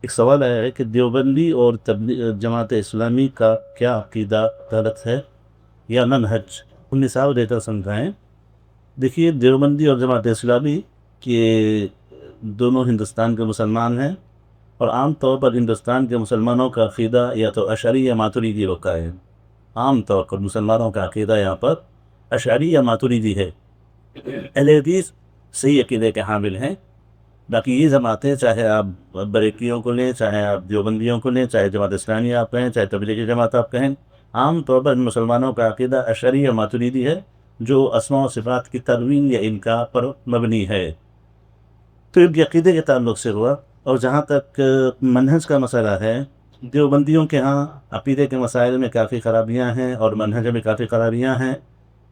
ایک سوال آیا ہے کہ دیوبندی اور جماعت اسلامی کا کیا عقیدہ غلط ہے یا منہج؟ نصاب دیتا سمجھائیں۔ دیکھیے، دیوبندی اور جماعت اسلامی کے دونوں ہندوستان کے مسلمان ہیں، اور عام طور پر ہندوستان کے مسلمانوں کا عقیدہ یا تو اشعری یا ماتریدی ہوتا ہے۔ عام طور پر مسلمانوں کا عقیدہ یہاں پر اشعری یا ماتریدی ہے۔ اہل حدیث صحیح عقیدے کے حامل ہیں۔ باقی یہ جماعتیں، چاہے آپ بریلویوں کو لیں، چاہے آپ دیوبندیوں کو لیں، چاہے جماعت اسلامی آپ کہیں، چاہے تبلیغی جماعت آپ کہیں، عام طور پر مسلمانوں کا عقیدہ اشعری یا ماتریدی ہے، جو اسماء و صفات کی تروین یا انکار پر مبنی ہے۔ تو ان کے عقیدے کے تعلق سے ہوا۔ اور جہاں تک منہج کا مسئلہ ہے، دیوبندیوں کے ہاں عقیدے کے مسائل میں کافی خرابیاں ہیں اور منہج میں کافی خرابیاں ہیں،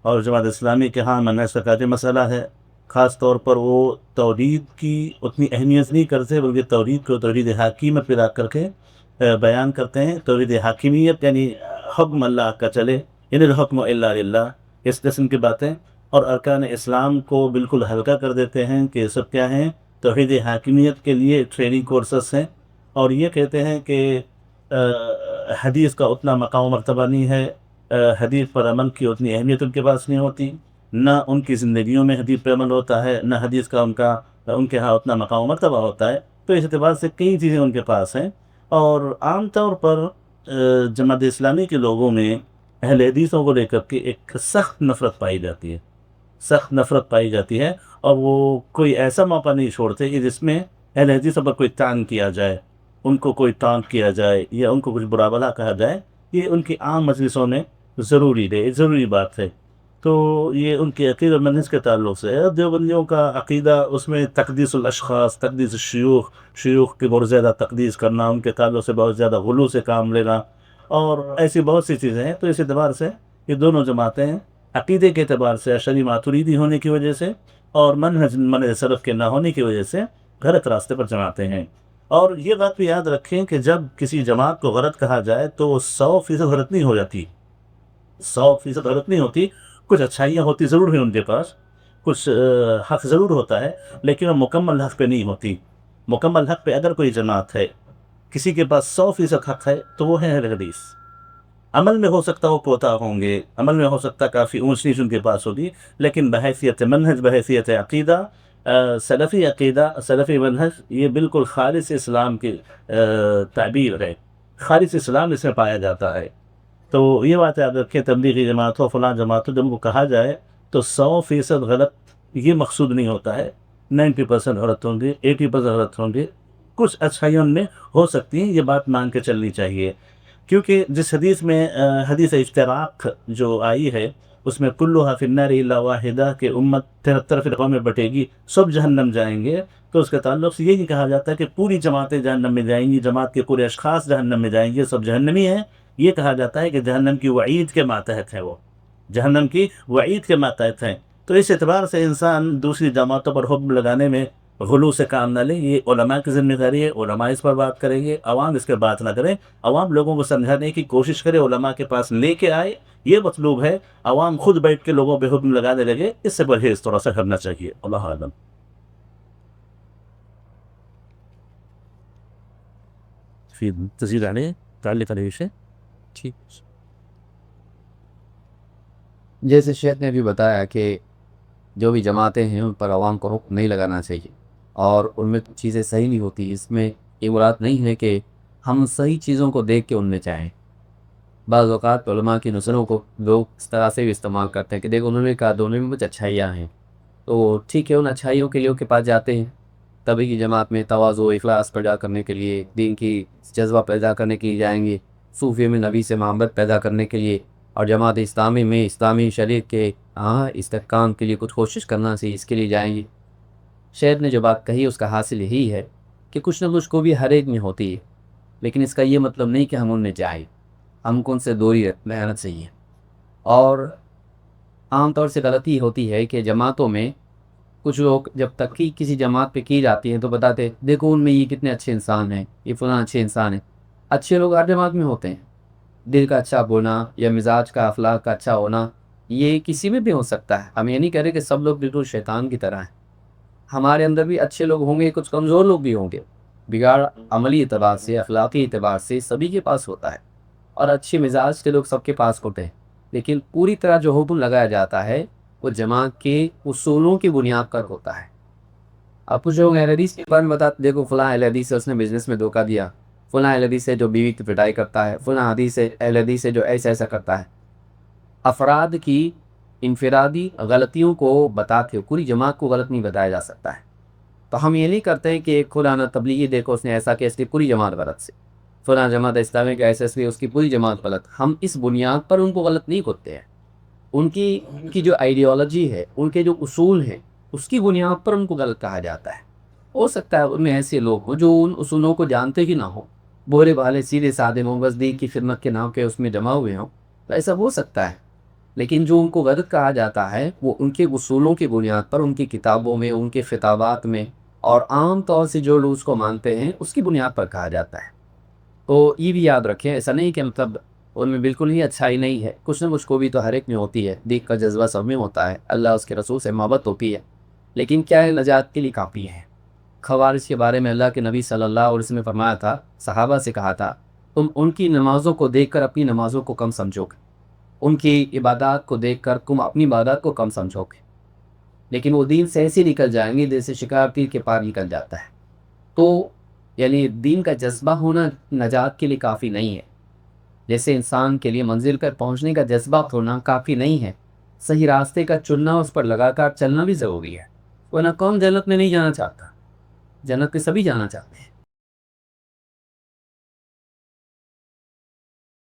اور جماعت اسلامی کے ہاں منہج کا کافی مسئلہ ہے۔ خاص طور پر وہ توحید کی اتنی اہمیت نہیں کرتے، بلکہ توحید کو توحید حاکمیت پہ لا کر کے بیان کرتے ہیں۔ توحید حاکمیت یعنی حکم اللہ کا چلے، یعنی الحکم الا للہ، اس قسم کی باتیں، اور ارکان اسلام کو بالکل ہلکا کر دیتے ہیں کہ یہ سب کیا ہیں، توحید حاکمیت کے لیے ٹریننگ کورسز ہیں، اور یہ کہتے ہیں کہ حدیث کا اتنا مقام و مرتبہ نہیں ہے، حدیث پر عمل کی اتنی اہمیت ان کے پاس نہیں ہوتی، نہ ان کی زندگیوں میں حدیث پہ عمل ہوتا ہے، نہ حدیث کا ان کے ہاں اتنا مقام و مرتبہ ہوتا ہے۔ تو اس اعتبار سے کئی چیزیں ان کے پاس ہیں، اور عام طور پر جماعت اسلامی کے لوگوں میں اہل حدیثوں کو لے کر کے ایک سخت نفرت پائی جاتی ہے، سخت نفرت پائی جاتی ہے، اور وہ کوئی ایسا موقع نہیں چھوڑتے کہ جس میں اہل حدیثوں پر کوئی طعن کیا جائے، ان کو کوئی ٹانٹ کیا جائے یا ان کو کچھ برا بھلا کہا جائے۔ یہ ان کی عام مجلسوں میں ضروری بات ہے۔ تو یہ ان کے عقیدہ اور منہج کے تعلق سے ہے۔ دیوبندیوں کا عقیدہ، اس میں تقدیس الاشخاص، تقدیس الشیوخ، شیوخ کی بہت زیادہ تقدیس کرنا، ان کے تعلق سے بہت زیادہ غلو سے کام لینا، اور ایسی بہت سی چیزیں ہیں۔ تو اس اعتبار سے یہ دونوں جماعتیں عقیدے کے اعتبار سے اشعری ماتریدی ہونے کی وجہ سے، اور منہج سلف کے نہ ہونے کی وجہ سے غلط راستے پر جماعتیں ہیں۔ اور یہ بات بھی یاد رکھیں کہ جب کسی جماعت کو غلط کہا جائے تو وہ 100% غلط نہیں ہو جاتی، 100% غلط نہیں ہوتی۔ کچھ اچھائیاں ہوتی ضرور ہیں ان کے پاس، کچھ حق ضرور ہوتا ہے، لیکن وہ مکمل حق پہ نہیں ہوتی۔ مکمل حق پہ اگر کوئی جماعت ہے، کسی کے پاس 100% حق ہے، تو وہ ہے اہل حدیث۔ عمل میں ہو سکتا وہ کوتا ہوں گے، عمل میں ہو سکتا کافی اونچ نیچ ان کے پاس ہوگی، لیکن بحیثیت منہج، بحیثیت عقیدہ، سلفی عقیدہ، سلفی منہج، یہ بالکل خالص اسلام کی تعبیر ہے، خالص اسلام اس میں پایا جاتا ہے۔ تو یہ بات یاد رکھیں، تبلیغی جماعت ہو، فلاں جماعت ہو، جب ان کو کہا جائے تو 100% غلط یہ مقصود نہیں ہوتا ہے، 90% غلط ہوں گے، 80% غلط ہوں گے، کچھ اچھائیوں میں ہو سکتی ہیں، یہ بات مان کے چلنی چاہیے۔ کیونکہ جس حدیث میں حدیث افتراق جو آئی ہے، اس میں کلھا فی النار الا واحدہ، کہ امت 73 فرقوں میں بٹے گی، سب جہنم جائیں گے، تو اس کے تعلق سے یہ نہیں کہا جاتا کہ پوری جماعتیں جہنم میں جائیں گی، جماعت کے پورے اشخاص جہنم میں جائیں گے، سب جہنمی ہیں۔ یہ کہا جاتا ہے کہ جہنم کی وعید کے ماتحت ہے، وہ جہنم کی وعید کے ماتحت ہیں۔ تو اس اعتبار سے انسان دوسری جماعتوں پر حکم لگانے میں غلو سے کام نہ لے، یہ علماء کی ذمہ داری ہے، علماء اس پر بات کریں گے، عوام اس کے بات نہ کریں۔ عوام لوگوں کو سمجھانے کی کوشش کرے، علماء کے پاس لے کے آئے، یہ مطلوب ہے۔ عوام خود بیٹھ کے لوگوں پہ حکم لگانے لگے، اس سے پرہیز تھوڑا سا کرنا چاہیے۔ اللہ اعلم۔ في تزيد عليه، تعلق عليه شيء؟ ٹھیک، جیسے شیخ نے بھی بتایا کہ جو بھی جماعتیں ہیں ان پر عوام کو حکم نہیں لگانا چاہیے، اور ان میں چیزیں صحیح نہیں ہوتی۔ اس میں یہ مراد نہیں ہے کہ ہم صحیح چیزوں کو دیکھ کے ان میں چاہیں۔ بعض اوقات علماء کی نظروں کو لوگ اس طرح سے بھی استعمال کرتے ہیں کہ دیکھ انہوں نے کہا دونوں میں کچھ اچھائیاں ہیں، تو ٹھیک ہے، ان اچھائیوں کے لیے ان کے پاس جاتے ہیں۔ تبھی کی جماعت میں تواضع و اخلاص پیدا کرنے کے لیے، دین کی جذبہ پیدا کرنے کے لیے جائیں گے، صوفیہ میں نبی سے محبت پیدا کرنے کے لیے، اور جماعت اسلامی میں اسلامی شریعت کے استحکام کے لیے کچھ کوشش کرنا چاہیے، اس کے لیے جائیں گے۔ شیخ نے جو بات کہی اس کا حاصل یہی ہے کہ کچھ نہ کچھ کو بھی ہر ایک میں ہوتی ہے، لیکن اس کا یہ مطلب نہیں کہ ہم ان میں جائیں، ہم کو ان سے دوری رہنا چاہیے۔ اور عام طور سے غلطی ہوتی ہے کہ جماعتوں میں کچھ لوگ جب تقریر کسی جماعت پہ کی جاتی ہے تو بتاتے دیکھو ان میں یہ کتنے اچھے انسان ہیں، یہ فلاں اچھے انسان ہیں۔ اچھے لوگ ہر جماعت میں ہوتے ہیں، دل کا اچھا ہونا یا مزاج کا، اخلاق کا اچھا ہونا، یہ کسی میں بھی ہو سکتا ہے۔ ہم یہ نہیں کہہ رہے کہ سب لوگ بالکل شیطان کی طرح ہیں، ہمارے اندر بھی اچھے لوگ ہوں گے، کچھ کمزور لوگ بھی ہوں گے، بگاڑ عملی اعتبار سے، اخلاقی اعتبار سے سبھی کے پاس ہوتا ہے، اور اچھے مزاج کے لوگ سب کے پاس ہوتے ہیں، لیکن پوری طرح جو حکم لگایا جاتا ہے وہ جماعت کے اصولوں کی بنیاد پر ہوتا ہے۔ آپ کچھ لوگ اہل حدیث کے بارے میں بتاتے، دیکھو فلاں اہل حدیث ہے، اس نے بزنس میں دھوکہ دیا، فلاں اہل حدیث ہے جو بیوی کی پٹائی کرتا ہے، فلاں حدیث ہے اہل حدیث ہے جو ایسا ایسا کرتا ہے۔ افراد کی انفرادی غلطیوں کو بتاتے ہو، پوری جماعت کو غلط نہیں بتایا جا سکتا ہے۔ تو ہم یہ نہیں کرتے ہیں کہ ایک فلانا تبلیغی دیکھو اس نے ایسا کیا اس لیے پوری جماعت غلط سے، فلاں جماعت اسلامی کا ایسا اس لیے اس کی پوری جماعت غلط۔ ہم اس بنیاد پر ان کو غلط نہیں کرتے ہیں، ان کی جو آئیڈیالوجی ہے، ان کے جو اصول ہیں، اس کی بنیاد پر ان کو غلط کہا جاتا ہے۔ ہو سکتا ہے ان میں ایسے لوگ ہوں جو ان اصولوں کو جانتے ہی نہ ہوں، بولے بھالے سیدھے سادے محمد دین کی خدمت کے نام کے اس میں جمع ہوئے ہوں، تو ایسا ہو سکتا ہے۔ لیکن جو ان کو غلط کہا جاتا ہے وہ ان کے اصولوں کی بنیاد پر، ان کی کتابوں میں، ان کے خطابات میں، اور عام طور سے جو لوگ اس کو مانتے ہیں اس کی بنیاد پر کہا جاتا ہے۔ تو یہ بھی یاد رکھیں، ایسا نہیں کہ مطلب ان میں بالکل ہی اچھائی نہیں ہے، کچھ نہ کچھ خوبی تو ہر ایک میں ہوتی ہے، دیکھ کا جذبہ سب میں ہوتا ہے، اللہ اس کے رسول سے محبت ہوتی ہے، لیکن کیا ہے نجات کے لیے کافی ہے۔ خوارج کے بارے میں اللہ کے نبی صلی اللہ علیہ وسلم نے فرمایا تھا، صحابہ سے کہا تھا، تم ان کی نمازوں کو دیکھ کر اپنی نمازوں کو کم سمجھو گے، ان کی عبادات کو دیکھ کر تم اپنی عبادات کو کم سمجھو گے، لیکن وہ دین سے ایسے نکل جائیں گے جیسے شکار تیر کے پار نکل جاتا ہے۔ تو یعنی دین کا جذبہ ہونا نجات کے لیے کافی نہیں ہے، جیسے انسان کے لیے منزل پر پہنچنے کا جذبہ ہونا کافی نہیں ہے، صحیح راستے کا چننا، اس پر لگاتار چلنا بھی ضروری ہے، ورنہ کون جنت میں نہیں جانا چاہتا؟ جنت میں سبھی جانا چاہتے ہیں۔